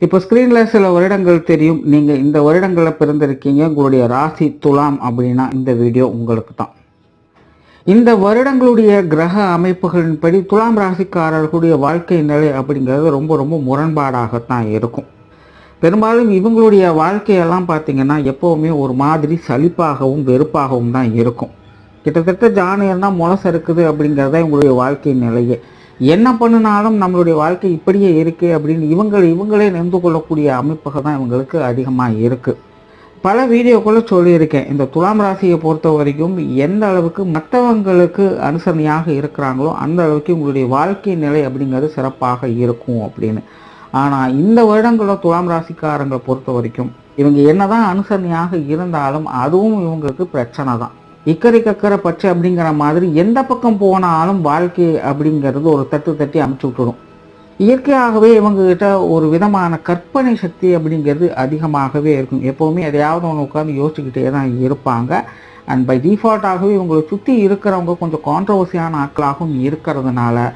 இப்போ ஸ்க்ரீன்ல சில வருடங்கள் தெரியும். நீங்க இந்த வருடங்கள்ல பிறந்திருக்கீங்க. உங்களுடைய ராசி துலாம் அப்படின்னா இந்த வீடியோ உங்களுக்கு தான். இந்த வருடங்களுடைய கிரக அமைப்புகளின்படி துலாம் ராசிக்காரர்களுடைய வாழ்க்கை நிலை அப்படிங்கிறது ரொம்ப ரொம்ப முரண்பாடாகத்தான் இருக்கும். பெரும்பாலும் இவங்களுடைய வாழ்க்கையெல்லாம் பார்த்தீங்கன்னா எப்போவுமே ஒரு மாதிரி சலிப்பாகவும் வெறுப்பாகவும் தான் இருக்கும். கிட்டத்தட்ட ஜானியம் தான் முளச இருக்குது அப்படிங்கிறத இவங்களுடைய வாழ்க்கை நிலையே. என்ன பண்ணினாலும் நம்மளுடைய வாழ்க்கை இப்படியே இருக்கு அப்படின்னு இவங்களே நெந்து கொள்ளக்கூடிய அமைப்புகள் தான் இவங்களுக்கு அதிகமாக இருக்குது. பல வீடியோக்குள்ளே சொல்லியிருக்கேன், இந்த துலாம் ராசியை பொறுத்த வரைக்கும் எந்த அளவுக்கு மற்றவங்களுக்கு அனுசரணையாக இருக்கிறாங்களோ அந்த அளவுக்கு உங்களுடைய வாழ்க்கை நிலை அப்படிங்கிறது சிறப்பாக இருக்கும் அப்படின்னு. ஆனால் இந்த வருடங்களில் துலாம் ராசிக்காரங்களை பொறுத்த வரைக்கும் இவங்க என்னதான் அனுசரணையாக இருந்தாலும் அதுவும் இவங்களுக்கு பிரச்சனை தான். இக்கரை கக்கரை பச்சை அப்படிங்கிற மாதிரி எந்த பக்கம் போனாலும் வாழ்க்கை அப்படிங்கிறது ஒரு தட்டி அமைச்சு விட்டுடும். இயற்கையாகவே இவங்ககிட்ட ஒரு விதமான கற்பனை சக்தி அப்படிங்கிறது அதிகமாகவே இருக்கும். எப்போவுமே எதையாவது ஒன்று உட்காந்து யோசிச்சுக்கிட்டே தான் இருப்பாங்க. அண்ட் பை டிஃபால்ட்டாகவே இவங்களை சுற்றி இருக்கிறவங்க கொஞ்சம் கான்ட்ரவர்சியான ஆட்களாகவும் இருக்கிறதுனால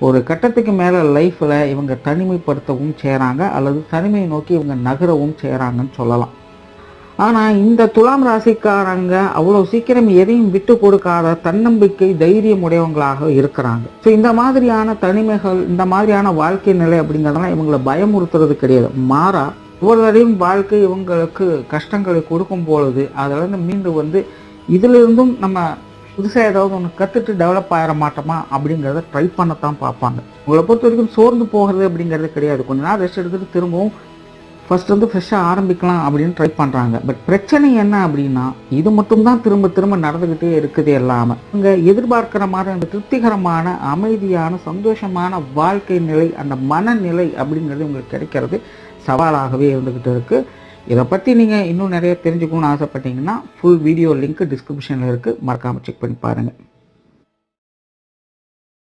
ஒரு கட்டத்துக்கு மேலே லைஃப்பில் இவங்க தனிமைப்படுத்தவும் செய்கிறாங்க அல்லது தனிமையை நோக்கி இவங்க நகரவும் செய்கிறாங்கன்னு சொல்லலாம். ஆனால் இந்த துலாம் ராசிக்காரங்க அவ்வளோ சீக்கிரம் எதையும் விட்டு கொடுக்காத தன்னம்பிக்கை தைரியம் உடையவங்களாக இருக்கிறாங்க. ஸோ இந்த மாதிரியான தனிமைகள், இந்த மாதிரியான வாழ்க்கை நிலை அப்படிங்கிறதெல்லாம் இவங்களை பயமுறுத்துறது கிடையாது. மாறா ஒவ்வொருவரையும் வாழ்க்கை இவங்களுக்கு கஷ்டங்களை கொடுக்கும் பொழுது அதிலிருந்து மீண்டு இதிலிருந்தும் நம்ம புதுசாக ஏதாவது ஒன்று கற்றுட்டு டெவலப் ஆகிட மாட்டோமா அப்படிங்கிறத ட்ரை பண்ணத்தான் பார்ப்பாங்க. உங்களை பொறுத்த வரைக்கும் சோர்ந்து போகிறது அப்படிங்கிறது கிடையாது. கொஞ்ச நாள் ரெஸ்ட் எடுத்துகிட்டு திரும்பவும் ஃபர்ஸ்ட் ஃப்ரெஷ்ஷாக ஆரம்பிக்கலாம் அப்படின்னு ட்ரை பண்ணுறாங்க. பட் பிரச்சனை என்ன அப்படின்னா இது மட்டும்தான் திரும்ப நடந்துக்கிட்டே இருக்குது. இல்லாமல் இங்கே எதிர்பார்க்குற மாதிரி அந்த திருப்திகரமான அமைதியான சந்தோஷமான வாழ்க்கை நிலை, அந்த மனநிலை அப்படிங்கிறது உங்களுக்கு கிடைக்கிறது சவாலாகவே இருந்துக்கிட்டு இருக்குது. இதை பற்றி நீங்கள் இன்னும் நிறைய தெரிஞ்சுக்கணும்னு ஆசைப்பட்டீங்கன்னா ஃபுல் வீடியோ லிங்க் டிஸ்கிரிப்ஷனில் இருக்குது, மறக்காமல் செக் பண்ணி பாருங்கள்.